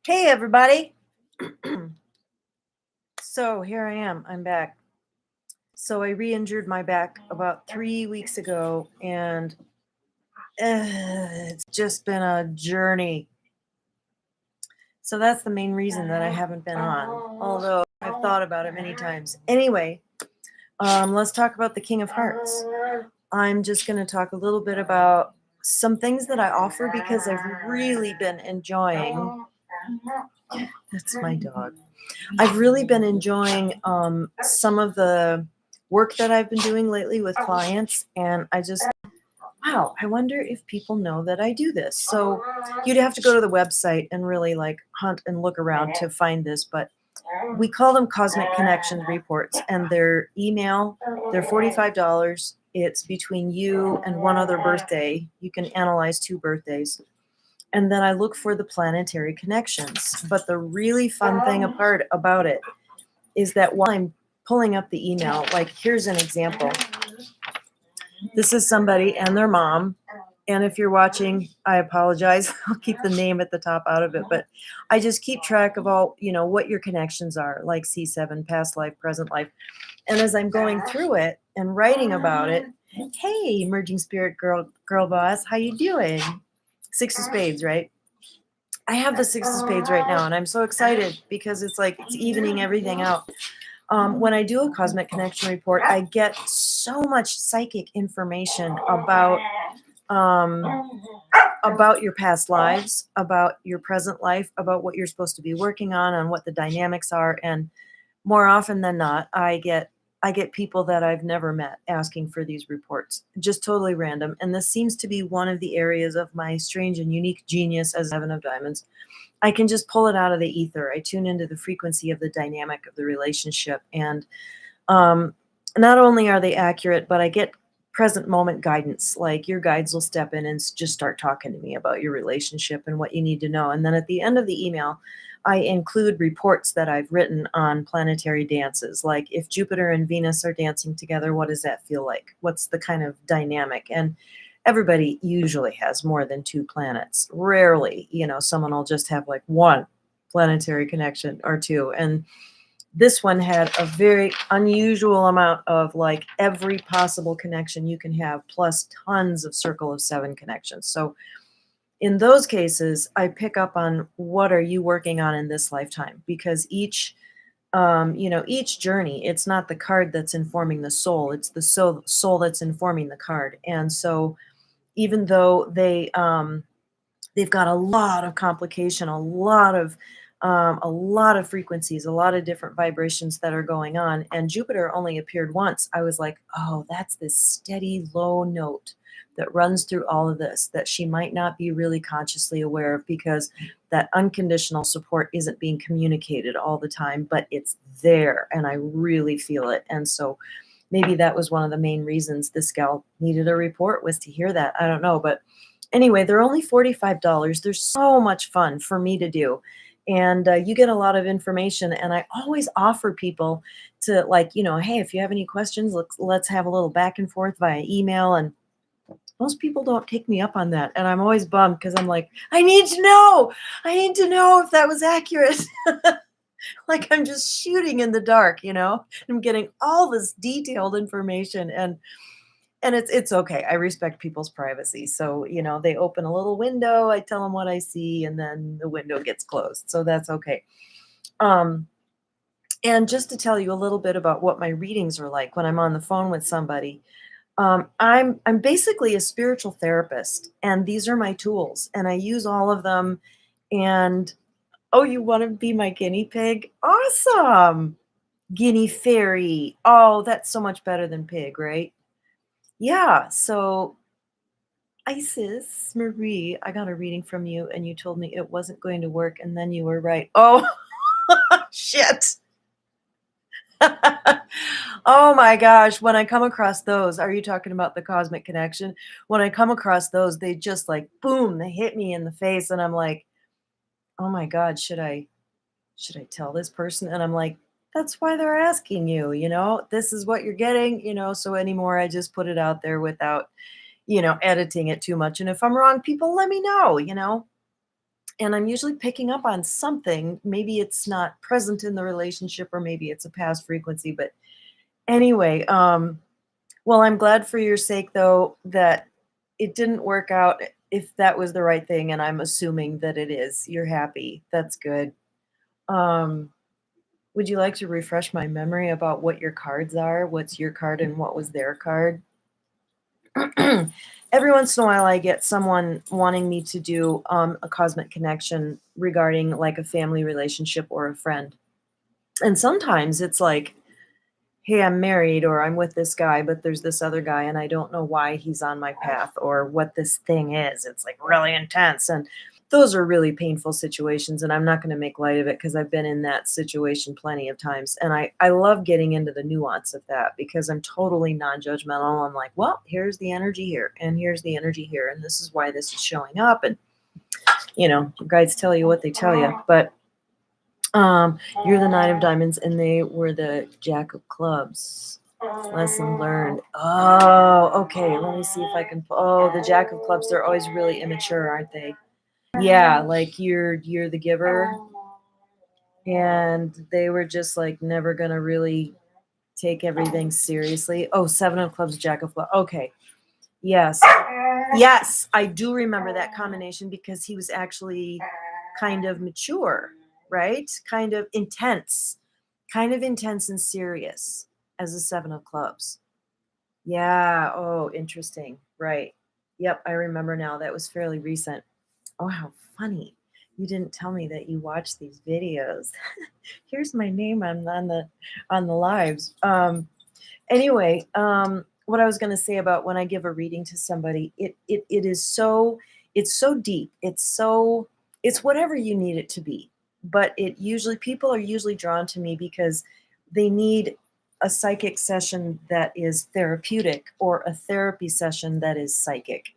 Hey, everybody. So here I am. I'm back. So I re injured my back about 3 weeks ago, and it's just been a journey. So that's the main reason that I haven't been on, although I've thought about it many times. Anyway, let's talk about the King of Hearts. I'm just going to talk a little bit about some things that I offer because I've really been enjoying. That's my dog. I've really been enjoying some of the work that I've been doing lately with clients, and wow, I wonder if people know that I do this. So you'd have to go to the website and really like hunt and look around to find this, but we call them Cosmic Connections reports, and their email, they're $45. It's between you and one other birthday. You can analyze 2 birthdays. And then I look for the planetary connections. But the really fun thing about it is that while I'm pulling up the email, like here's an example. This is somebody and their mom. And if you're watching, I apologize. I'll keep the name at the top out of it. But I just keep track of all, what your connections are, like C7, past life, present life. And as I'm going through it and writing about it, hey, emerging spirit girl boss, how you doing? 6 of spades, right? I have the 6 of spades right now, and I'm so excited because it's like it's evening everything out. When I do a cosmic connection report, I get so much psychic information um, about your past lives, about your present life, about what you're supposed to be working on what the dynamics are. And more often than not, I get people that I've never met asking for these reports, just totally random. And this seems to be one of the areas of my strange and unique genius as Seven of Diamonds. I can just pull it out of the ether. I tune into the frequency of the dynamic of the relationship. And not only are they accurate, but I get present moment guidance. Like your guides will step in and just start talking to me about your relationship and what you need to know. And then at the end of the email, I include reports that I've written on planetary dances. Like if Jupiter and Venus are dancing together, what does that feel like? What's the kind of dynamic? And everybody usually has more than 2 planets. Rarely, someone will just have like one planetary connection or 2. And this one had a very unusual amount of like every possible connection you can have, plus tons of circle of 7 connections. So in those cases, I pick up on what are you working on in this lifetime, because each journey, it's not the card that's informing the soul, it's the soul that's informing the card. And so even though they've got a lot of complication, a lot of frequencies, a lot of different vibrations that are going on. And Jupiter only appeared once. I was like, oh, that's this steady low note that runs through all of this that she might not be really consciously aware of, because that unconditional support isn't being communicated all the time, but it's there and I really feel it. And so maybe that was one of the main reasons this gal needed a report, was to hear that. I don't know. But anyway, they're only $45. They're so much fun for me to do. And you get a lot of information. And I always offer people to, like, hey, if you have any questions, let's have a little back and forth via email. And most people don't take me up on that. And I'm always bummed, because I'm like, I need to know if that was accurate. Like I'm just shooting in the dark, I'm getting all this detailed information, and it's okay. I respect people's privacy. So, they open a little window, I tell them what I see, and then the window gets closed. So that's okay. And just to tell you a little bit about what my readings are like when I'm on the phone with somebody, I'm basically a spiritual therapist, and these are my tools, and I use all of them. And oh, you want to be my guinea pig? Awesome. Guinea fairy. Oh, that's so much better than pig, right? Yeah. So Isis Marie, I got a reading from you and you told me it wasn't going to work, and then you were right. Oh, shit. Oh my gosh. When I come across those, are you talking about the cosmic connection? When I come across those, they just like, boom, they hit me in the face. And I'm like, oh my God, should I tell this person? And I'm like, that's why they're asking you, this is what you're getting, so anymore, I just put it out there without, editing it too much. And if I'm wrong, people let me know. And I'm usually picking up on something. Maybe it's not present in the relationship, or maybe it's a past frequency. But anyway, well, I'm glad for your sake, though, that it didn't work out, if that was the right thing. And I'm assuming that it is. You're happy. That's good. Um, would you like to refresh my memory about what your cards are? What's your card and what was their card? Every once in a while, I get someone wanting me to do a cosmic connection regarding like a family relationship or a friend. And sometimes it's like, hey, I'm married, or I'm with this guy, but there's this other guy and I don't know why he's on my path or what this thing is. It's like really intense. And those are really painful situations. And I'm not going to make light of it because I've been in that situation plenty of times. And I love getting into the nuance of that because I'm totally non-judgmental. I'm like, well, here's the energy here and here's the energy here. And this is why this is showing up. And, your guides tell you what they tell you. But you're the Nine of Diamonds and they were the Jack of Clubs. Lesson learned. Oh, okay. Let me see if I can. Oh, the Jack of Clubs, they're always really immature, aren't they? Yeah, like you're the giver, and they were just like never gonna really take everything seriously. Oh, Seven of Clubs, Jack of Clubs. Okay. Yes. Yes, I do remember that combination because he was actually kind of mature, right? Kind of intense and serious as a Seven of Clubs. Yeah. Oh, interesting. Right. Yep. I remember now. That was fairly recent. Oh, how funny. You didn't tell me that you watched these videos. Here's my name on the lives. Anyway, what I was going to say about when I give a reading to somebody, it is so, it's so deep. It's whatever you need it to be. But people are usually drawn to me because they need a psychic session that is therapeutic or a therapy session that is psychic.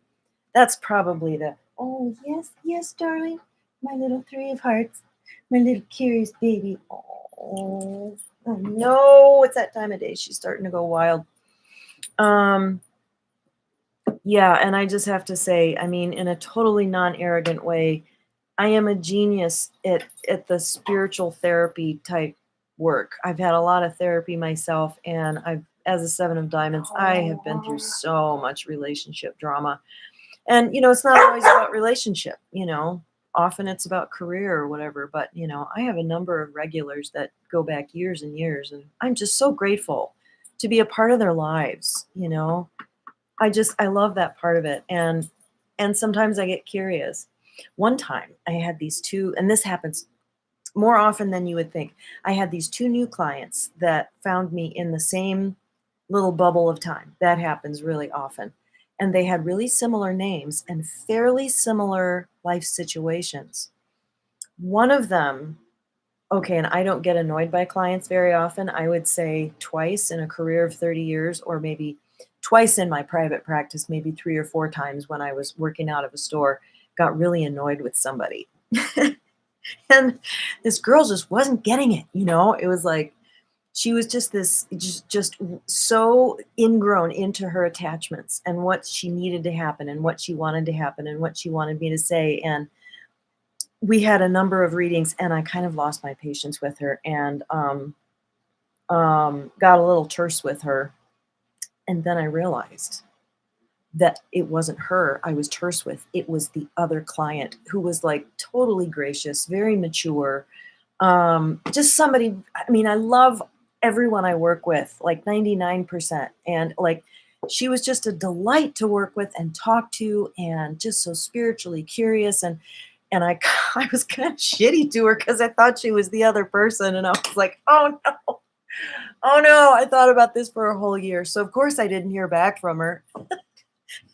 That's probably oh, yes, yes, darling. My little Three of Hearts. My little curious baby. Oh no, it's that time of day. She's starting to go wild. Yeah, and I just have to say, I mean, in a totally non-arrogant way, I am a genius at the spiritual therapy type work. I've had a lot of therapy myself, and as a Seven of Diamonds, I have been through so much relationship drama. And, it's not always about relationship, often it's about career or whatever. But, I have a number of regulars that go back years and years, and I'm just so grateful to be a part of their lives. I love that part of it. And sometimes I get curious. One time I had these two, and this happens more often than you would think. I had these two new clients that found me in the same little bubble of time. That happens really often. And they had really similar names and fairly similar life situations. One of them, okay, and I don't get annoyed by clients very often. I would say twice in a career of 30 years, or maybe twice in my private practice, maybe 3 or 4 times when I was working out of a store, got really annoyed with somebody. And this girl just wasn't getting it. It was like, she was just just so ingrown into her attachments and what she needed to happen and what she wanted to happen and what she wanted me to say. And we had a number of readings, and I kind of lost my patience with her, and got a little terse with her. And then I realized that it wasn't her I was terse with. It was the other client who was like totally gracious, very mature. Just somebody, I mean, I love everyone I work with, like 99%. And like, she was just a delight to work with and talk to, and just so spiritually curious. And I was kind of shitty to her because I thought she was the other person. And I was like, oh no, oh no. I thought about this for a whole year. So of course I didn't hear back from her.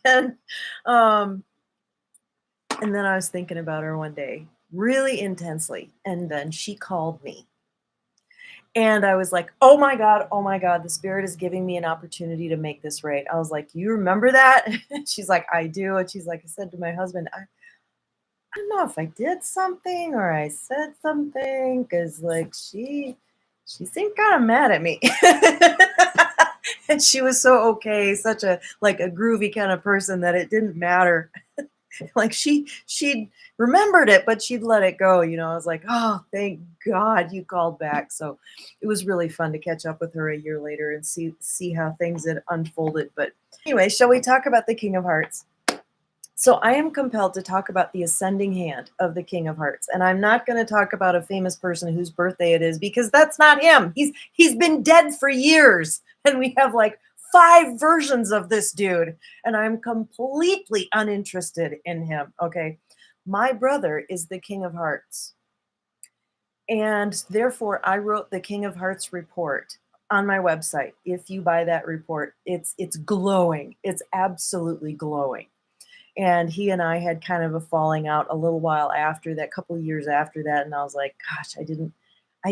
And and then I was thinking about her one day really intensely. And then she called me. And I was like, oh my God, the spirit is giving me an opportunity to make this right. I was like, you remember that? She's like, I do. And she's like, I said to my husband, I don't know if I did something or I said something, because like she seemed kind of mad at me. And she was so okay, such a like a groovy kind of person that it didn't matter. Like she remembered it, but she'd let it go. I was like, oh, thank God you called back. So it was really fun to catch up with her a year later and see how things had unfolded. But anyway, shall we talk about the King of Hearts? So I am compelled to talk about the ascending hand of the King of Hearts, and I'm not going to talk about a famous person whose birthday it is, because that's not him. He's been dead for years, and we have like 5 versions of this dude, and I'm completely uninterested in him. Okay, my brother is the King of Hearts, and therefore I wrote the King of Hearts report on my website. If you buy that report, it's glowing. It's absolutely glowing. And he and I had kind of a falling out a little while after that, couple of years after that, and I was like, gosh, I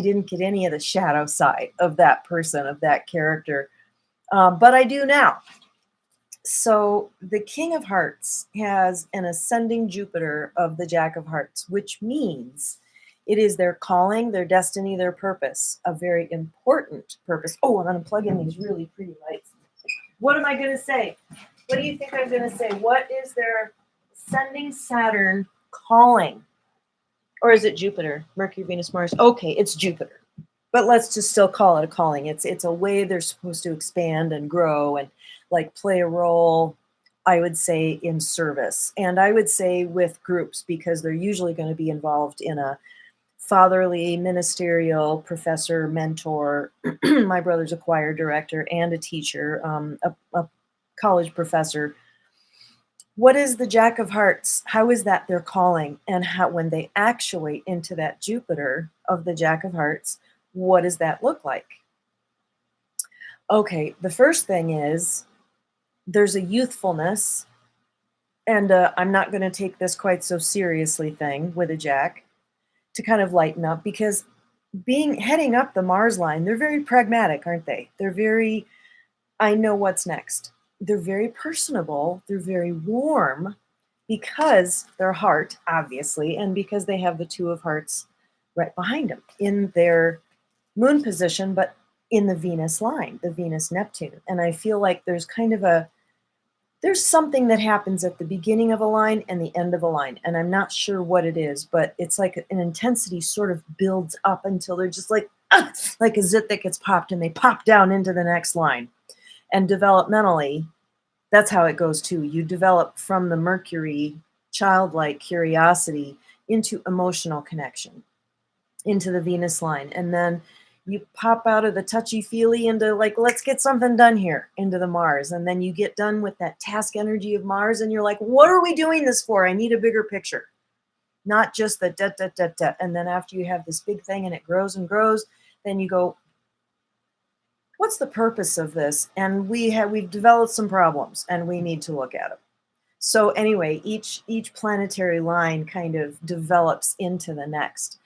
didn't get any of the shadow side of that person, of that character, but I do now. So the King of Hearts has an ascending Jupiter of the Jack of Hearts, which means it is their calling, their destiny, their purpose, a very important purpose. Oh, I'm going to plug in these really pretty lights. What am I going to say? What do you think I'm going to say? What is their ascending Saturn calling? Or is it Jupiter? Mercury, Venus, Mars. Okay, it's Jupiter. But let's just still call it a calling. It's a way they're supposed to expand and grow and like play a role, I would say, in service. And I would say with groups, because they're usually going to be involved in a fatherly, ministerial, professor, mentor. My brother's a choir director and a teacher, a college professor. What is the Jack of Hearts? How is that their calling? And how, when they actuate into that Jupiter of the Jack of Hearts, what does that look like? Okay, the first thing is there's a youthfulness, and I'm not going to take this quite so seriously thing with a Jack, to kind of lighten up, because heading up the Mars line, they're very pragmatic, aren't they? They're very, I know what's next. They're very personable. They're very warm, because their heart, obviously, and because they have the 2 of Hearts right behind them in their moon position, but in the Venus line, the Venus Neptune. And I feel like there's something that happens at the beginning of a line and the end of a line. And I'm not sure what it is, but it's like an intensity sort of builds up until they're just like a zit that gets popped, and they pop down into the next line. And developmentally, that's how it goes too. You develop from the Mercury childlike curiosity into emotional connection, into the Venus line. And then you pop out of the touchy-feely into like, let's get something done here, into the Mars. And then you get done with that task energy of Mars, and you're like, what are we doing this for? I need a bigger picture, not just the da, da, da, da. And then after you have this big thing and it grows and grows, then you go, what's the purpose of this? And we've developed some problems, and we need to look at them. So anyway, each planetary line kind of develops into the next.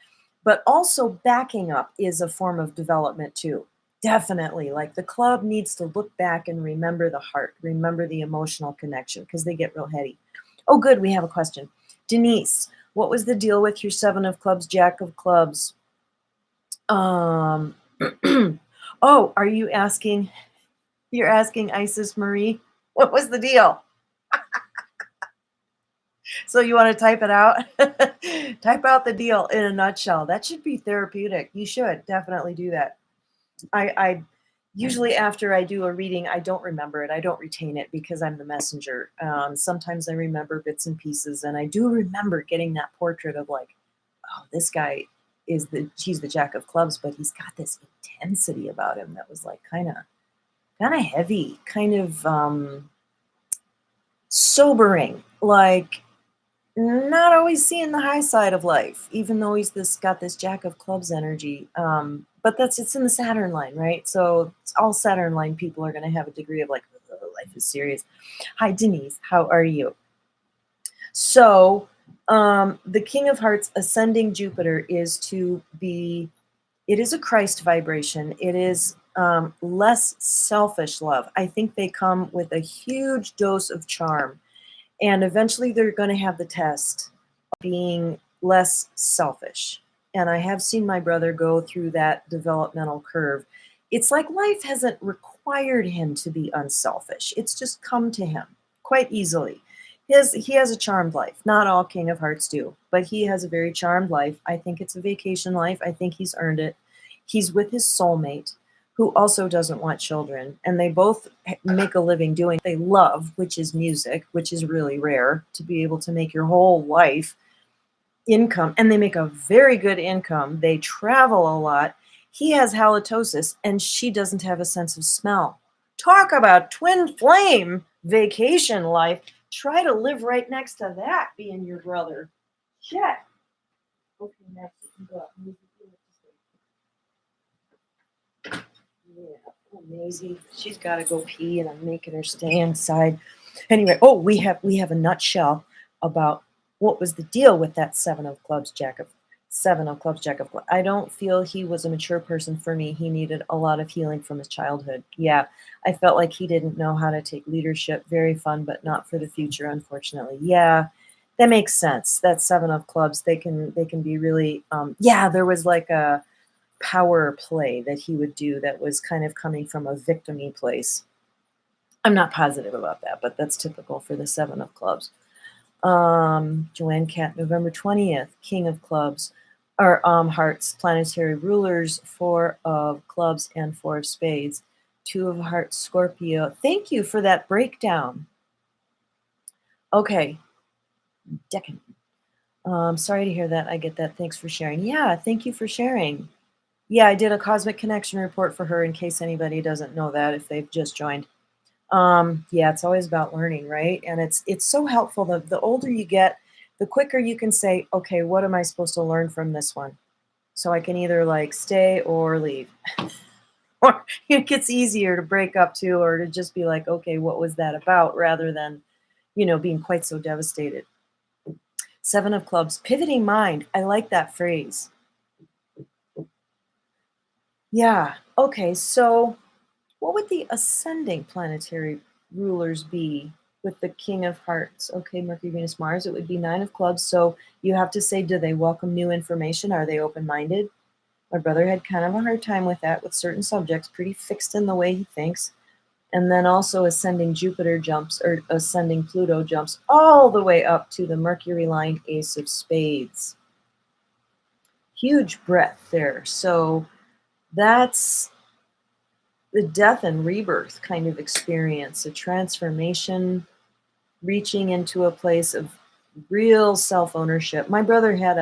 But also backing up is a form of development too. Definitely. Like the club needs to look back and remember the heart, remember the emotional connection, because they get real heady. Oh, good. We have a question. Denise, what was the deal with your 7 of clubs, Jack of clubs? Oh, are you asking? You're asking Isis Marie, what was the deal? So you want to type it out? Type out the deal in a nutshell. That should be therapeutic. You should definitely do that. I usually, after I do a reading, I don't remember it. I don't retain it because I'm the messenger. Sometimes I remember bits and pieces, and I do remember getting that portrait of like, oh, this guy he's the Jack of clubs, but he's got this intensity about him that was like kind of heavy, kind of sobering, like not always seeing the high side of life, even though he's got this Jack of clubs energy. But it's in the Saturn line, right? So all Saturn line people are going to have a degree of like, oh, life is serious. Hi, Denise. How are you? So the King of Hearts ascending Jupiter is it is a Christ vibration. It is less selfish love. I think they come with a huge dose of charm. And eventually they're going to have the test of being less selfish. And I have seen my brother go through that developmental curve. It's like life hasn't required him to be unselfish. It's just come to him quite easily. He has a charmed life. Not all King of Hearts do, but he has a very charmed life. I think it's a vacation life. I think he's earned it. He's with his soulmate, who also doesn't want children, and they both make a living doing what they love, which is music, which is really rare to be able to make your whole life income, and they make a very good income. They travel a lot. He has halitosis, and she doesn't have a sense of smell. Talk about twin flame vacation life. Try to live right next to that, being your brother. Shit. Okay, Max, you can go up. Yeah, oh, Maisie, she's got to go pee, and I'm making her stay inside. Anyway, we have a nutshell about what was the deal with that seven of clubs, jack of clubs. I don't feel he was a mature person for me. He needed a lot of healing from his childhood. Yeah, I felt like he didn't know how to take leadership. Very fun, but not for the future, unfortunately. Yeah, that makes sense. That seven of clubs, they can be really. Yeah, there was like a power play that he would do that was kind of coming from a victim-y place. I'm not positive about that, but that's typical for the seven of clubs. Joanne Cat, November 20th, King of Clubs, or Hearts, planetary rulers, Four of Clubs and Four of Spades, Two of Hearts, Scorpio. Thank you for that breakdown. Okay, Deccan. Sorry to hear that. I get that. Thanks for sharing. Yeah, thank you for sharing. Yeah, I did a cosmic connection report for her in case anybody doesn't know that if they've just joined. Yeah, it's always about learning, right? And it's so helpful. The older you get, the quicker you can say, okay, what am I supposed to learn from this one? So I can either like stay or leave. Or it gets easier to break up too, or to just be like, okay, what was that about? Rather than, being quite so devastated. Seven of Clubs, pivoting mind. I like that phrase. Yeah. Okay. So what would the ascending planetary rulers be with the King of Hearts? Okay, Mercury, Venus, Mars. It would be Nine of Clubs. So you have to say, do they welcome new information? Are they open-minded? My brother had kind of a hard time with that with certain subjects, pretty fixed in the way he thinks. And then also ascending Jupiter jumps, or ascending Pluto jumps all the way up to the Mercury line Ace of Spades. Huge breadth there. So that's the death and rebirth kind of experience, a transformation, reaching into a place of real self-ownership. My brother had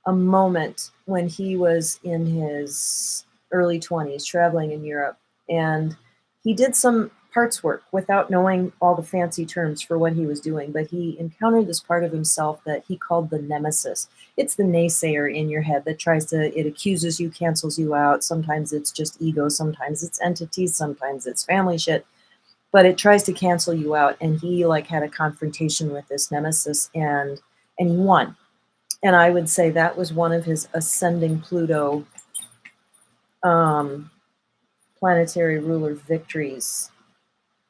a moment when he was in his early 20s traveling in Europe, and he did some parts work without knowing all the fancy terms for what he was doing, but he encountered this part of himself that he called the nemesis. It's the naysayer in your head that it accuses you, cancels you out. Sometimes it's just ego, sometimes it's entities, sometimes it's family shit, but it tries to cancel you out. And he had a confrontation with this nemesis, and he won. And I would say that was one of his ascending Pluto planetary ruler victories.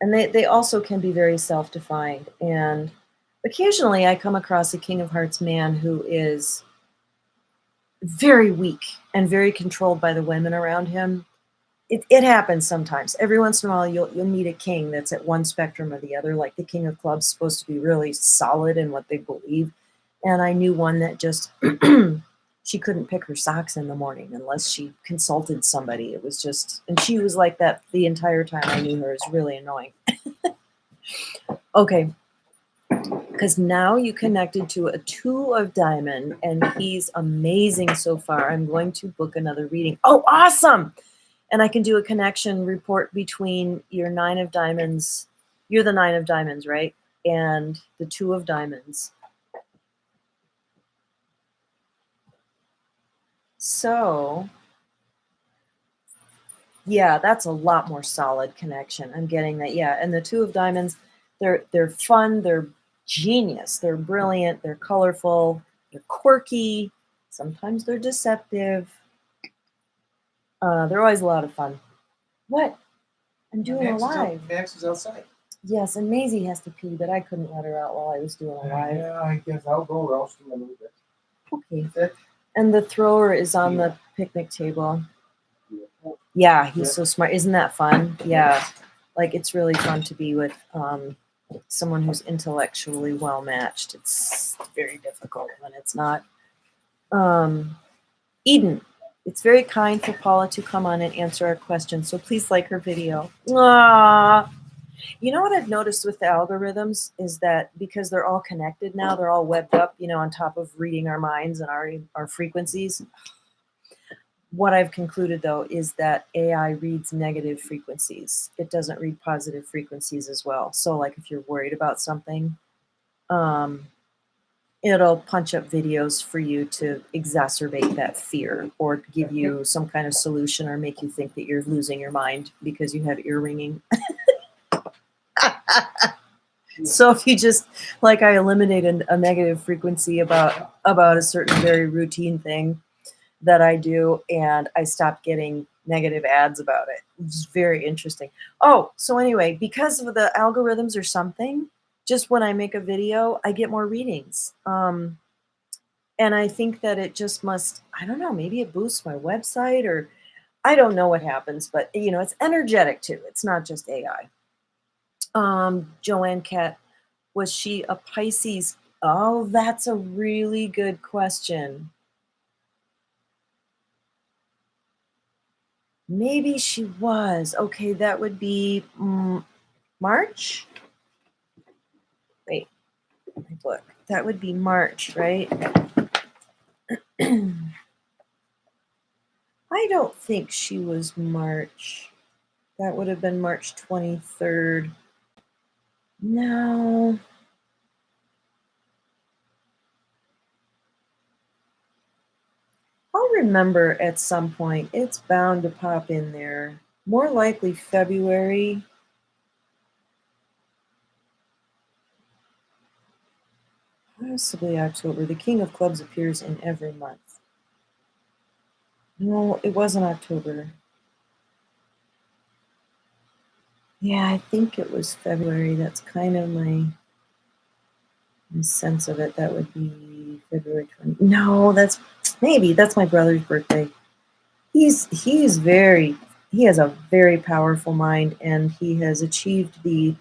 And they also can be very self-defined. And occasionally I come across a King of Hearts man who is very weak and very controlled by the women around him. It happens sometimes. Every once in a while you'll meet a king that's at one spectrum or the other, like the King of Clubs supposed to be really solid in what they believe. And I knew one that just, she couldn't pick her socks in the morning unless she consulted somebody. It was just, and she was like that the entire time I knew her. It's really annoying. Okay. Because now you connected to a Two of Diamond, and he's amazing so far. I'm going to book another reading. Oh, awesome. And I can do a connection report between your Nine of Diamonds. You're the Nine of Diamonds, right? And the Two of Diamonds. So, yeah, that's a lot more solid connection. I'm getting that. Yeah, and the Two of Diamonds, they're fun, they're genius, they're brilliant, they're colorful, they're quirky. Sometimes they're deceptive. They're always a lot of fun. What? I'm doing a live. Max is outside. Yes, and Maisie has to pee, but I couldn't let her out while I was doing a live. Yeah, I guess I'll go else in a little bit. Okay. And the thrower is on the picnic table. Yeah, he's so smart. Isn't that fun? Yeah. Like, it's really fun to be with someone who's intellectually well matched. It's very difficult when it's not. Eden, it's very kind for Paula to come on and answer our questions, so please like her video. Aww. You know what I've noticed with the algorithms is that because they're all connected now, they're all webbed up, on top of reading our minds and our frequencies. What I've concluded, though, is that AI reads negative frequencies. It doesn't read positive frequencies as well. So, like, if you're worried about something, it'll punch up videos for you to exacerbate that fear or give you some kind of solution or make you think that you're losing your mind because you have ear ringing. So if you just, like, I eliminated a negative frequency about a certain very routine thing that I do, and I stopped getting negative ads about it. It's very interesting. Oh, so anyway, because of the algorithms or something, just when I make a video, I get more readings. And I think that it just must, I don't know, maybe it boosts my website, or I don't know what happens, but it's energetic too. It's not just AI. Joanne Cat, was she a Pisces? Oh, that's a really good question. Maybe she was. Okay, that would be March? Wait, let me look. That would be March, right? I don't think she was March. That would have been March 23rd. No. I'll remember at some point. It's bound to pop in there. More likely February. Possibly October. The King of Clubs appears in every month. No, it wasn't October. Yeah, I think it was February. That's kind of my sense of it. That would be February 20. No, that's my brother's birthday. He has a very powerful mind, and he has achieved the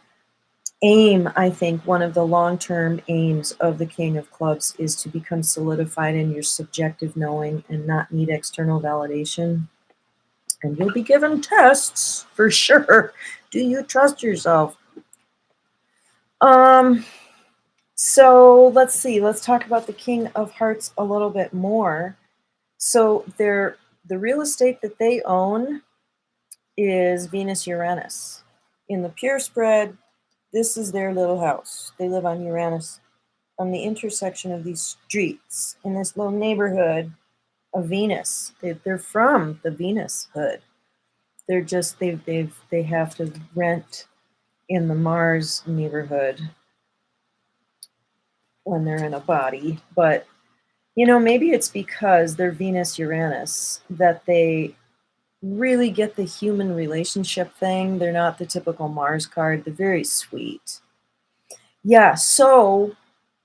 aim. I think one of the long-term aims of the King of Clubs is to become solidified in your subjective knowing and not need external validation. And you'll be given tests for sure. Do you trust yourself? So let's see. Let's talk about the King of Hearts a little bit more. So the real estate that they own is Venus Uranus. In the pure spread, this is their little house. They live on Uranus, on the intersection of these streets in this little neighborhood of Venus. They're from the Venus hood. They're just they have to rent in the Mars neighborhood when they're in a body, but maybe it's because they're Venus Uranus that they really get the human relationship thing. They're not the typical Mars card. They're very sweet. Yeah, so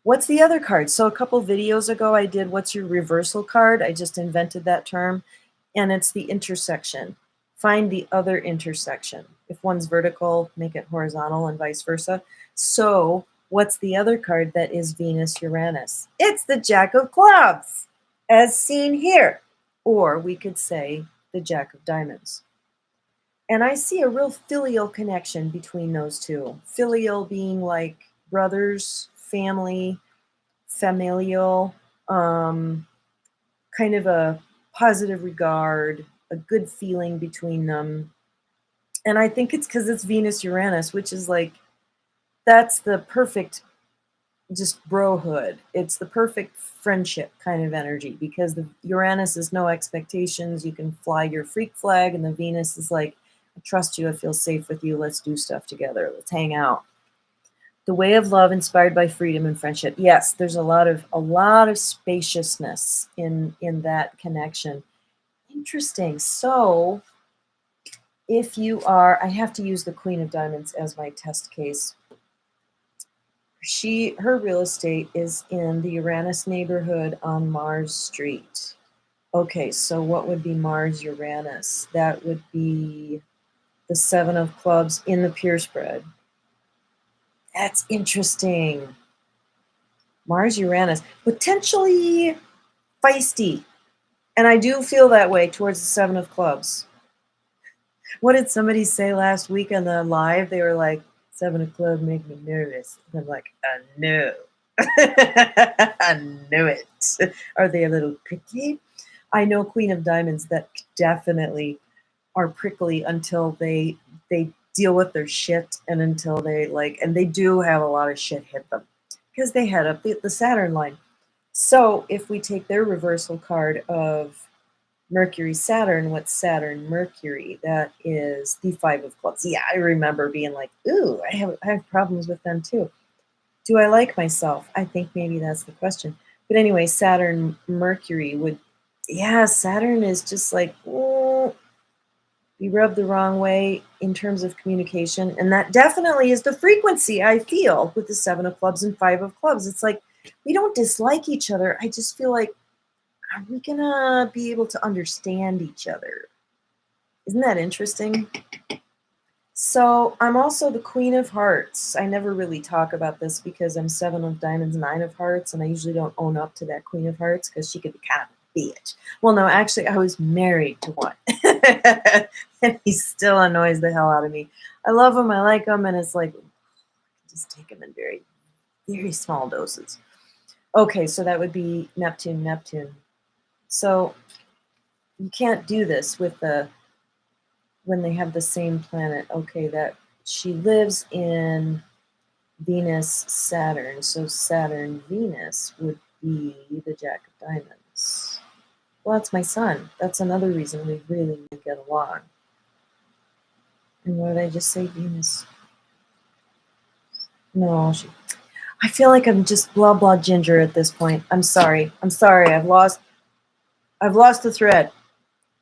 what's the other card? So a couple videos ago I did what's your reversal card? I just invented that term, and it's the intersection. Find the other intersection. If one's vertical, make it horizontal, and vice versa. So what's the other card that is Venus Uranus? It's the Jack of Clubs, as seen here. Or we could say the Jack of Diamonds. And I see a real filial connection between those two. Filial being like brothers, family, familial, kind of a positive regard, a good feeling between them. And I think it's because it's Venus Uranus, which is like, that's the perfect just brohood. It's the perfect friendship kind of energy, because the Uranus is no expectations. You can fly your freak flag, and the Venus is like, I trust you, I feel safe with you, let's do stuff together, let's hang out. The way of love inspired by freedom and friendship. Yes, there's a lot of spaciousness in that connection. Interesting. So if you are, I have to use the Queen of Diamonds as my test case. Her real estate is in the Uranus neighborhood on Mars Street. Okay, so what would be Mars Uranus? That would be the 7 of Clubs in the pure spread. That's interesting. Mars, Uranus, potentially feisty. And I do feel that way towards the Seven of Clubs. What did somebody say last week on the live? They were like, Seven of Clubs make me nervous. And I'm like, I know. I knew it. Are they a little prickly? I know Queen of Diamonds that definitely are prickly until they deal with their shit and until they and they do have a lot of shit hit them because they head up the Saturn line. So if we take their reversal card of Mercury Saturn, what's Saturn Mercury? That is the Five of Clubs. Yeah, I remember being like, ooh, I have problems with them too. Do I like myself? I think maybe that's the question. But anyway, Saturn Mercury would, yeah, Saturn is just like, be rubbed the wrong way in terms of communication. And that definitely is the frequency I feel with the Seven of Clubs and Five of Clubs. It's like, we don't dislike each other. I just feel like, are we going to be able to understand each other? Isn't that interesting? So I'm also the Queen of Hearts. I never really talk about this because I'm Seven of Diamonds, Nine of Hearts, and I usually don't own up to that Queen of Hearts because she could be kind of a bitch. Well, no, actually, I was married to one, and he still annoys the hell out of me. I love him, I like him, and it's like, just take him in very, very small doses. Okay, so that would be Neptune, Neptune. So you can't do this with when they have the same planet. Okay, that she lives in Venus, Saturn. So Saturn, Venus would be the Jack of Diamonds. Well, that's my son. That's another reason we really get along. And what did I just say? Venus. No, I feel like I'm just blah blah ginger at this point. I'm sorry. I've lost the thread.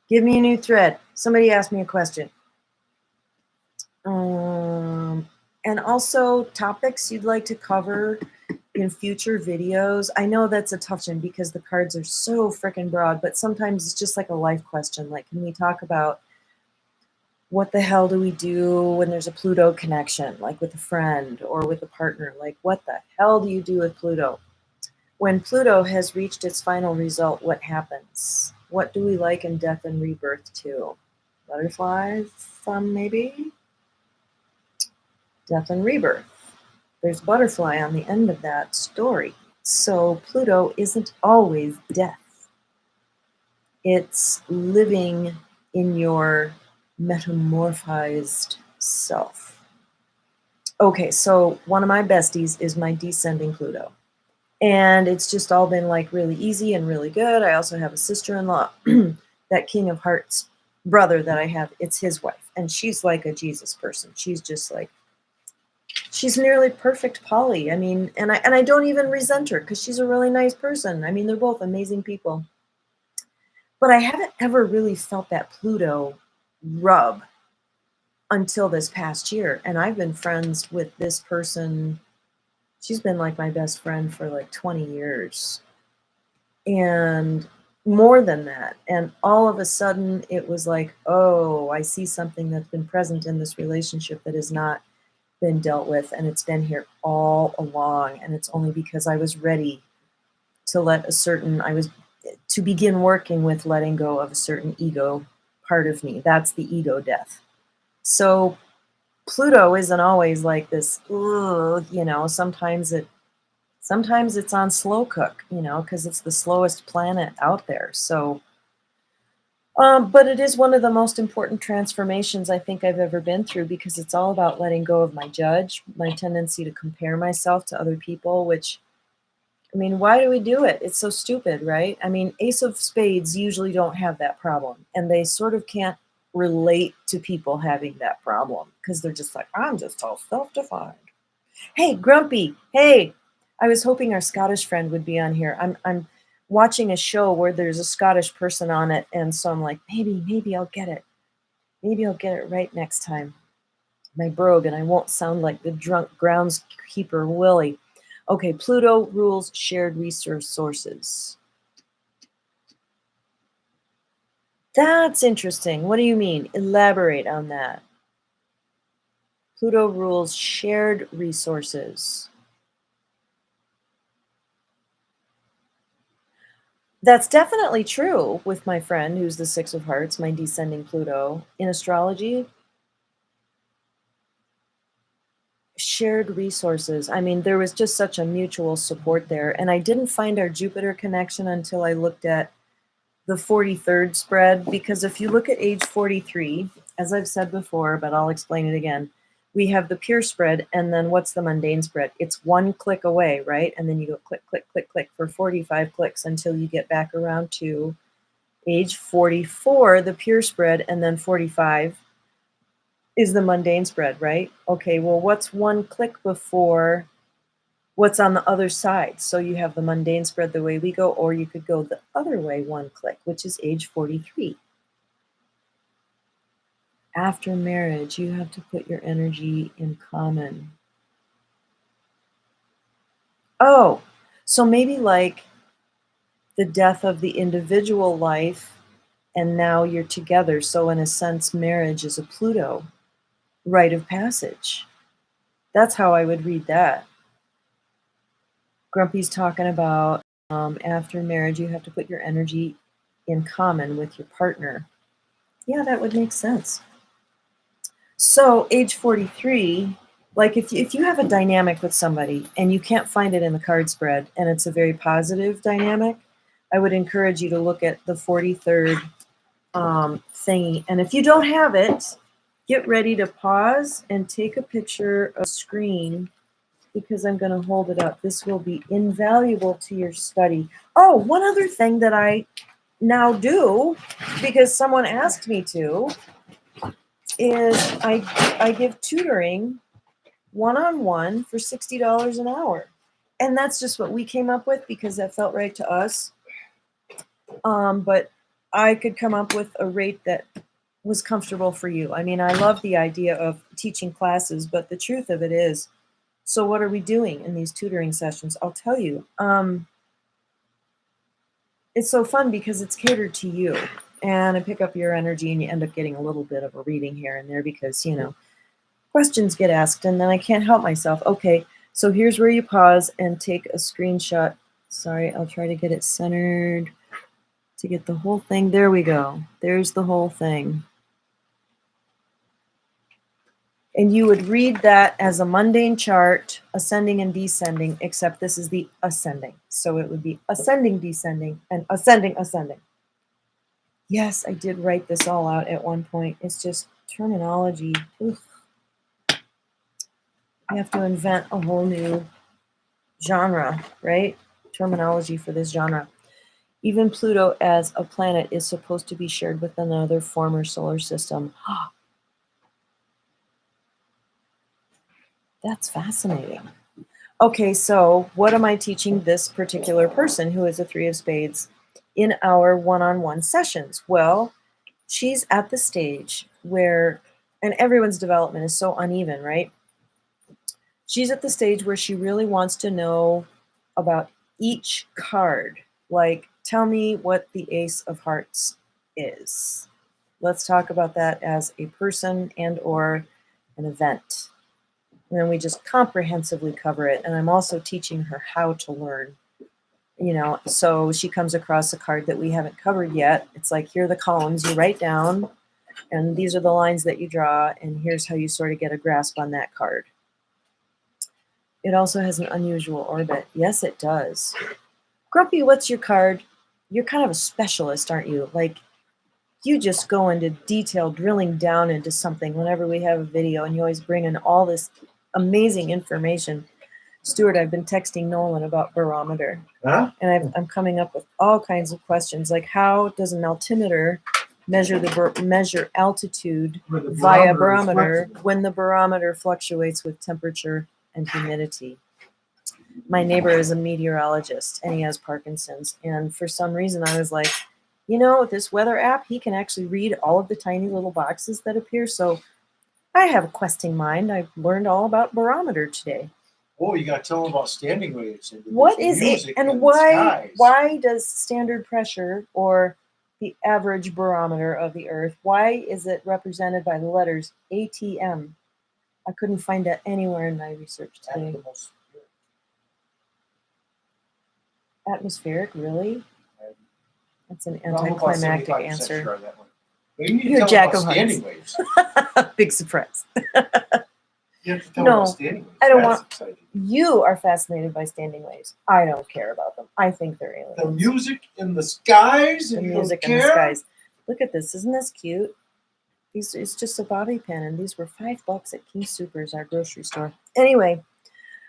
Give me a new thread. Somebody asked me a question. And also topics you'd like to cover in future videos. I know that's a tough one because the cards are so freaking broad, but sometimes it's just like a life question. Like, can we talk about what the hell do we do when there's a Pluto connection, like with a friend or with a partner? Like, what the hell do you do with Pluto? When Pluto has reached its final result, what happens? What do we like in death and rebirth too? Butterflies, maybe? Death and rebirth. There's butterfly on the end of that story. So Pluto isn't always death. It's living in your metamorphized self. Okay, so one of my besties is my descending Pluto. And it's just all been like really easy and really good. I also have a sister-in-law, that King of Hearts brother that I have, it's his wife. And she's like a Jesus person. She's just like, she's nearly perfect Polly. I mean, and I don't even resent her because she's a really nice person. I mean, they're both amazing people. But I haven't ever really felt that Pluto rub until this past year. And I've been friends with this person. She's been like my best friend for like 20 years. And more than that. And all of a sudden it was like, oh, I see something that's been present in this relationship that has not been dealt with, and it's been here all along. And it's only because I was ready to begin working with letting go of a certain ego part of me. That's the ego death. So Pluto isn't always like this, sometimes it's on slow cook, because it's the slowest planet out there. So, but it is one of the most important transformations I think I've ever been through, because it's all about letting go of my judge, my tendency to compare myself to other people, which, I mean, why do we do it? It's so stupid, right? I mean, Ace of Spades usually don't have that problem, and they sort of can't relate to people having that problem because they're just like, I'm just all self-defined. Hey, Grumpy. Hey, I was hoping our Scottish friend would be on here. I'm watching a show where there's a Scottish person on it, and so I'm like, maybe I'll get it. Maybe I'll get it right next time. My brogue, and I won't sound like the drunk groundskeeper Willie. Okay, Pluto rules shared resource sources. That's interesting. What do you mean? Elaborate on that. Pluto rules shared resources. That's definitely true with my friend who's the Six of Hearts, my descending Pluto. In astrology, shared resources. I mean, there was just such a mutual support there. And I didn't find our Jupiter connection until I looked at the 43rd spread, because if you look at age 43, as I've said before, but I'll explain it again, we have the pure spread, and then what's the mundane spread? It's one click away, right? And then you go click, click, click, click for 45 clicks until you get back around to age 44, the pure spread, and then 45 is the mundane spread, right? Okay, well, what's one click before what's on the other side? So you have the mundane spread the way we go, or you could go the other way, one click, which is age 43. After marriage, you have to put your energy in common. Oh, so maybe like the death of the individual life, and now you're together. So in a sense, marriage is a Pluto rite of passage. That's how I would read that. Grumpy's talking about after marriage, you have to put your energy in common with your partner. Yeah, that would make sense. So age 43, like if you have a dynamic with somebody and you can't find it in the card spread and it's a very positive dynamic, I would encourage you to look at the 43rd thingy. And if you don't have it, get ready to pause and take a picture of screen, because I'm going to hold it up. This will be invaluable to your study. Oh, one other thing that I now do, because someone asked me to, is I give tutoring one-on-one for $60 an hour. And that's just what we came up with because that felt right to us. But I could come up with a rate that was comfortable for you. I mean, I love the idea of teaching classes, but the truth of it is, so what are we doing in these tutoring sessions? I'll tell you. It's so fun because it's catered to you. And I pick up your energy and you end up getting a little bit of a reading here and there because, questions get asked and then I can't help myself. Okay, so here's where you pause and take a screenshot. Sorry, I'll try to get it centered to get the whole thing. There we go. There's the whole thing. And you would read that as a mundane chart, ascending and descending, except this is the ascending. So it would be ascending, descending, and ascending, ascending. Yes, I did write this all out at one point. It's just terminology. Oof. You have to invent a whole new genre, right? Terminology for this genre. Even Pluto as a planet is supposed to be shared with another former solar system. That's fascinating. Okay, so what am I teaching this particular person who is a Three of Spades in our one-on-one sessions? Well, she's at the stage where, and everyone's development is so uneven, right? She's at the stage where she really wants to know about each card. Like, tell me what the Ace of Hearts is. Let's talk about that as a person and or an event. And then we just comprehensively cover it. And I'm also teaching her how to learn. So she comes across a card that we haven't covered yet. It's like, here are the columns you write down, and these are the lines that you draw, and here's how you sort of get a grasp on that card. It also has an unusual orbit. Yes, it does. Grumpy, what's your card? You're kind of a specialist, aren't you? Like, you just go into detail, drilling down into something whenever we have a video, and you always bring in all this amazing information. Stuart, I've been texting Nolan about barometer. Huh? And I'm coming up with all kinds of questions, like how does an altimeter measure altitude via barometer when the barometer fluctuates with temperature and humidity? My neighbor is a meteorologist and he has Parkinson's. And for some reason I was like, this weather app, he can actually read all of the tiny little boxes that appear. So I have a questing mind. I've learned all about barometer today. Oh, you got to tell them about standing waves. And What is it, music and the why skies. does standard pressure, or the average barometer of the Earth, why is it represented by the letters ATM? I couldn't find it anywhere in my research today. Atmospheric, really? That's an anticlimactic answer. Sure that one. Maybe you You're tell Jack about of Hearts. standing waves. Big surprise. You have to tell No, about standing waves. I don't That's want- exciting. You are fascinated by standing waves. I don't care about them. I think they're aliens. The music in the skies. The And music you in don't the care? skies. Look at this. Isn't this cute? It's just a bobby pin, and these were $5 at King Soopers, our grocery store. Anyway,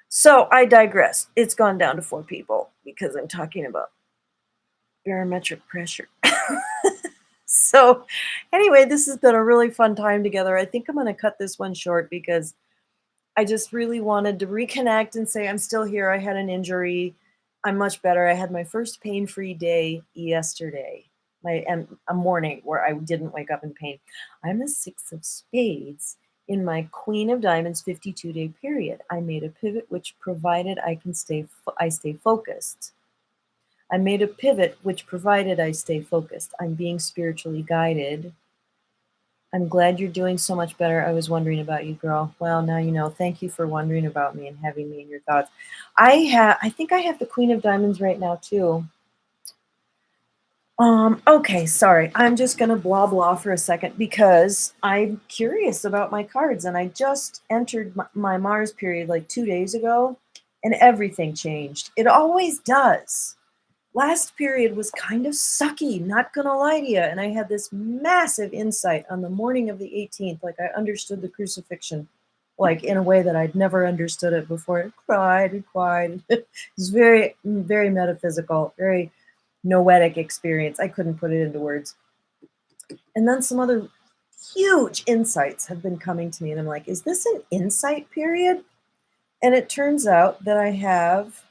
so I digress. It's gone down to 4 people because I'm talking about barometric pressure. So anyway, this has been a really fun time together. I think I'm going to cut this one short because I just really wanted to reconnect and say I'm still here. I had an injury. I'm much better. I had my first pain-free day yesterday. A morning where I didn't wake up in pain. I'm the 6 of spades in my Queen of Diamonds 52-day period. I made a pivot which provided I stay focused. I made a pivot which provided I stay focused. I'm being spiritually guided. I'm glad you're doing so much better. I was wondering about you, girl. Well, now you know. Thank you for wondering about me and having me in your thoughts. I think I have the Queen of Diamonds right now too. Okay, sorry. I'm just gonna blah blah for a second because I'm curious about my cards, and I just entered my Mars period like 2 days ago, and everything changed. It always does. Last period was kind of sucky, not gonna lie to you, and I had this massive insight on the morning of the 18th. Like I understood the crucifixion, like in a way that I'd never understood it before. I cried and cried. It was very, very metaphysical, very noetic experience. I couldn't put it into words. And then some other huge insights have been coming to me, and I'm like, is this an insight period? And it turns out that I have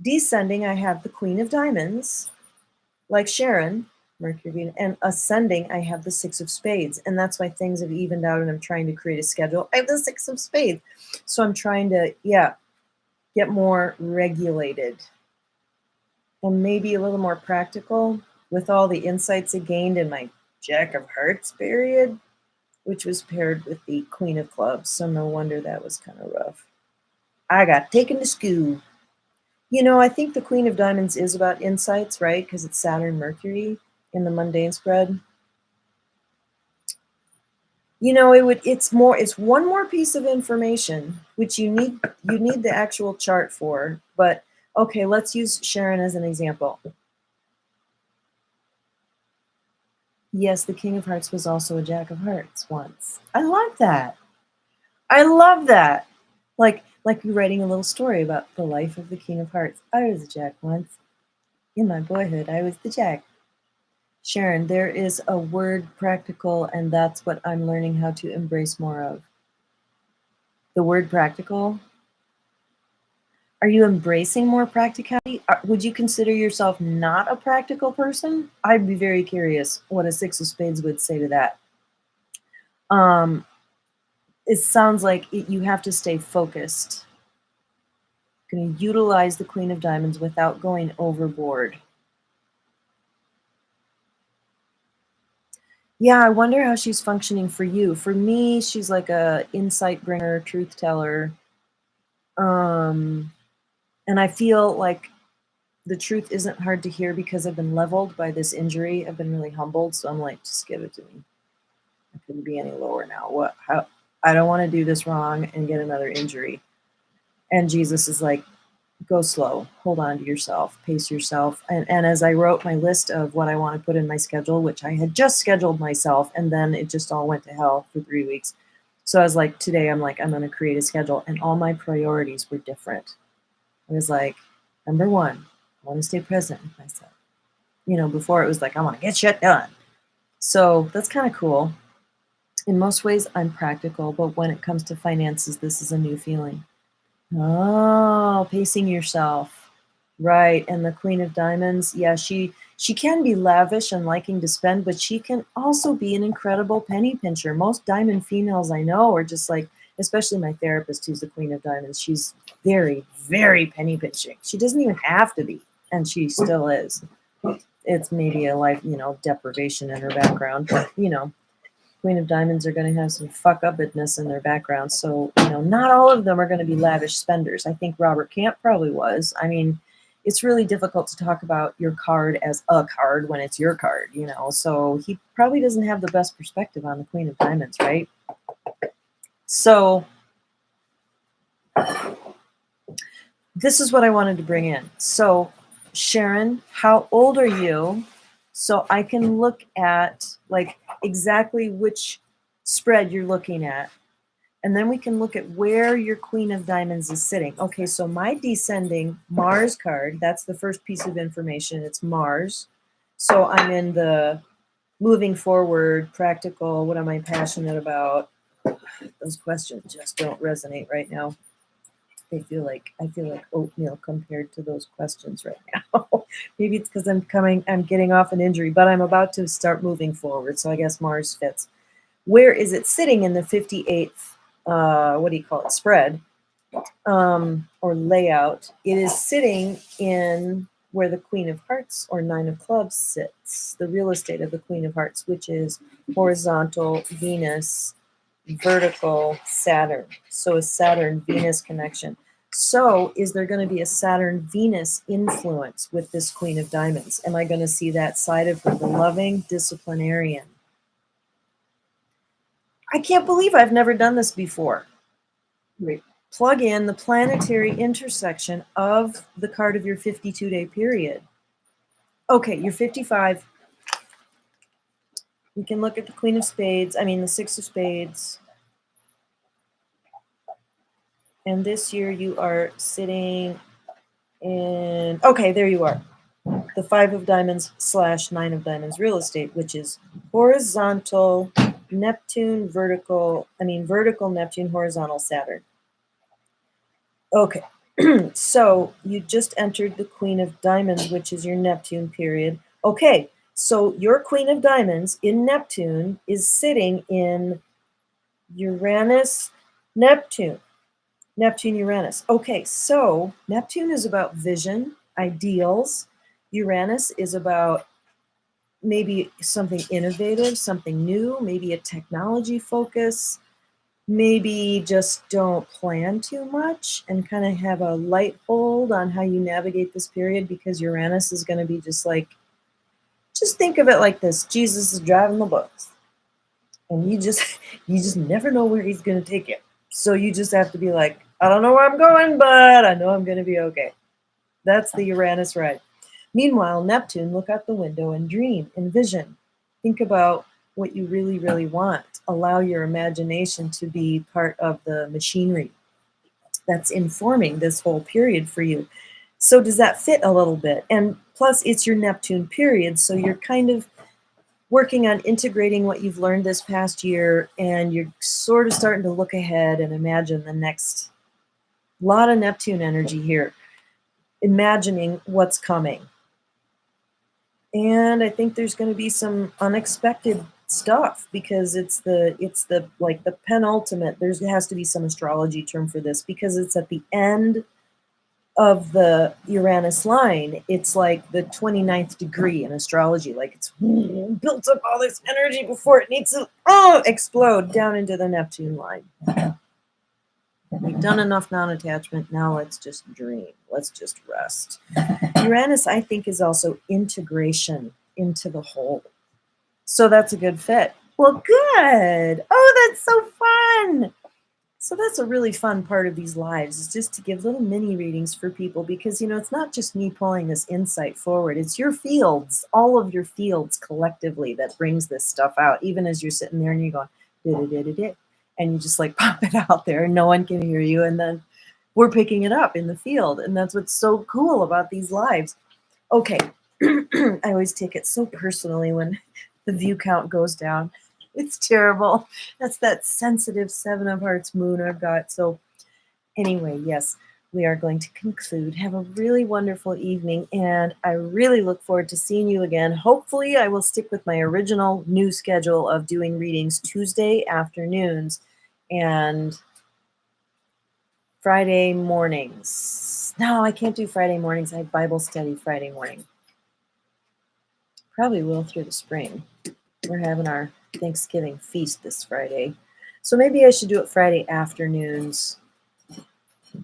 descending, I have the Queen of Diamonds, like Sharon, Mercury, and ascending, I have the 6 of Spades. And that's why things have evened out and I'm trying to create a schedule. I have the 6 of Spades. So I'm trying to, get more regulated and maybe a little more practical with all the insights I gained in my Jack of Hearts period, which was paired with the Queen of Clubs. So no wonder that was kind of rough. I got taken to school. You know, I think the Queen of Diamonds is about insights, right? Because it's Saturn, Mercury in the mundane spread. You know, it's one more piece of information which you need the actual chart for. But okay, let's use Sharon as an example. Yes, the King of Hearts was also a Jack of Hearts once. I love that. I love that. Like you're writing a little story about the life of the King of Hearts. I was a Jack once. In my boyhood, I was the Jack. Sharon, there is a word practical, and that's what I'm learning how to embrace more of. The word practical. Are you embracing more practicality? Would you consider yourself not a practical person? I'd be very curious what a 6 of Spades would say to that. It sounds like you have to stay focused. Going to utilize the Queen of Diamonds without going overboard. Yeah, I wonder how she's functioning for you. For me, she's like a insight bringer, truth teller. And I feel like the truth isn't hard to hear because I've been leveled by this injury. I've been really humbled, so I'm like, just give it to me. I couldn't be any lower now. I don't want to do this wrong and get another injury. And Jesus is like, go slow, hold on to yourself, pace yourself. And as I wrote my list of what I want to put in my schedule, which I had just scheduled myself, and then it just all went to hell for 3 weeks. So I was like, today I'm going to create a schedule, and all my priorities were different. I was like, number 1, I want to stay present with myself. You know, before it was like, I want to get shit done. So that's kind of cool. In most ways, I'm practical, but when it comes to finances, this is a new feeling. Oh, pacing yourself. Right. And the Queen of Diamonds, yeah, she can be lavish and liking to spend, but she can also be an incredible penny pincher. Most diamond females I know are just like, especially my therapist who's the Queen of Diamonds, she's very, very penny pinching. She doesn't even have to be, and she still is. It's maybe a life, deprivation in her background, but, Queen of Diamonds are going to have some fuck-upness in their background. So, not all of them are going to be lavish spenders. I think Robert Camp probably was. I mean, it's really difficult to talk about your card as a card when it's your card, So he probably doesn't have the best perspective on the Queen of Diamonds, right? So this is what I wanted to bring in. So Sharon, how old are you? So I can look at like exactly which spread you're looking at. And then we can look at where your Queen of Diamonds is sitting. Okay, so my descending Mars card, that's the first piece of information. It's Mars. So I'm in the moving forward, practical, what am I passionate about? Those questions just don't resonate right now. I feel like oatmeal compared to those questions right now. Maybe it's because I'm getting off an injury, but I'm about to start moving forward. So I guess Mars fits. Where is it sitting in the 58th, spread or layout? It is sitting in where the Queen of Hearts or Nine of Clubs sits, the real estate of the Queen of Hearts, which is horizontal Venus, vertical Saturn. So a Saturn-Venus connection. So is there going to be a Saturn-Venus influence with this Queen of Diamonds? Am I going to see that side of her, the loving disciplinarian? I can't believe I've never done this before. Right. Plug in the planetary intersection of the card of your 52-day period. Okay, you're 55. We can look at the Queen of Spades, the Six of Spades. And this year you are sitting in, okay, there you are. The Five of Diamonds / Nine of Diamonds real estate, which is horizontal Neptune, vertical Neptune, horizontal Saturn. Okay, so you just entered the Queen of Diamonds, which is your Neptune period. Okay, so your Queen of Diamonds in Neptune is sitting in Uranus, Neptune, Uranus. Okay, so Neptune is about vision, ideals. Uranus is about maybe something innovative, something new, maybe a technology focus. Maybe just don't plan too much and kind of have a light hold on how you navigate this period, because Uranus is going to be just think of it like this. Jesus is driving the bus and you just never know where he's going to take you. So you just have to be like, I don't know where I'm going, but I know I'm going to be okay. That's the Uranus ride. Meanwhile, Neptune, look out the window and dream, envision. Think about what you really, really want. Allow your imagination to be part of the machinery that's informing this whole period for you. So does that fit a little bit? And plus, it's your Neptune period, so you're kind of working on integrating what you've learned this past year, and you're sort of starting to look ahead and imagine the next. Lot of Neptune energy here, imagining what's coming. And I think there's going to be some unexpected stuff, because it's the penultimate. There has to be some astrology term for this, because it's at the end of the Uranus line. It's like the 29th degree in astrology. Like it's built up all this energy before it needs to explode down into the Neptune line. We've done enough non-attachment. Now let's just dream. Let's just rest. Uranus, I think, is also integration into the whole. So that's a good fit. Well, good. Oh, that's so fun. So that's a really fun part of these lives, is just to give little mini readings for people, because, it's not just me pulling this insight forward. It's your fields, all of your fields collectively, that brings this stuff out, even as you're sitting there and you're going, da-da-da-da-da. And you just pop it out there and no one can hear you. And then we're picking it up in the field. And that's what's so cool about these lives. Okay. I always take it so personally when the view count goes down. It's terrible. That's that sensitive 7 of Hearts moon I've got. So anyway, yes, we are going to conclude. Have a really wonderful evening, and I really look forward to seeing you again. Hopefully, I will stick with my original new schedule of doing readings Tuesday afternoons and Friday mornings. No, I can't do Friday mornings. I have Bible study Friday morning. Probably will through the spring. We're having our Thanksgiving feast this Friday. So maybe I should do it Friday afternoons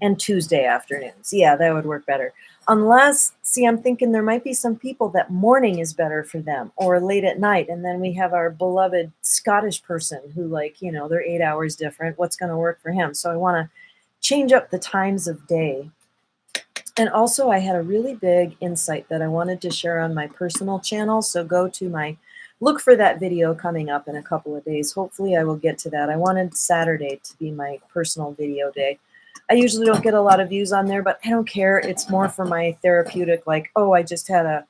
and Tuesday afternoons. Yeah, that would work better. Unless, see, I'm thinking there might be some people that morning is better for them or late at night. And then we have our beloved Scottish person who, like, you know, they're 8 hours different. What's going to work for him? So I want to change up the times of day. And also, I had a really big insight that I wanted to share on my personal channel. So go to my, look for that video coming up in a couple of days. Hopefully I will get to that. I wanted Saturday to be my personal video day. I usually don't get a lot of views on there, but I don't care. It's more for my therapeutic, like, oh, I just had a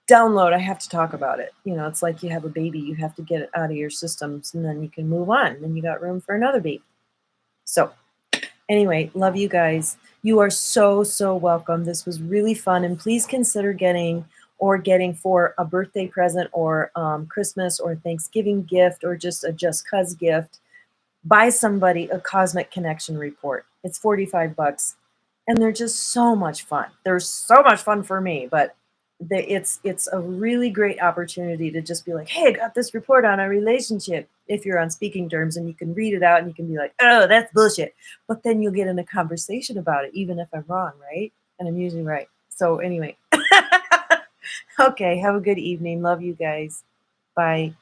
download. I have to talk about it. You know, it's like you have a baby. You have to get it out of your systems, and then you can move on. Then you got room for another baby. So anyway, love you guys. You are so, so welcome. This was really fun. And please consider getting for a birthday present or Christmas or Thanksgiving gift or just a Just Cuz gift, buy somebody a Cosmic Connection report. It's $45 and they're just so much fun. They're so much fun for me, but it's a really great opportunity to just be like, hey, I got this report on a relationship, if you're on speaking terms, and you can read it out and you can be like, oh, that's bullshit. But then you'll get in a conversation about it, even if I'm wrong, right? And I'm usually right. So anyway, okay, have a good evening. Love you guys. Bye.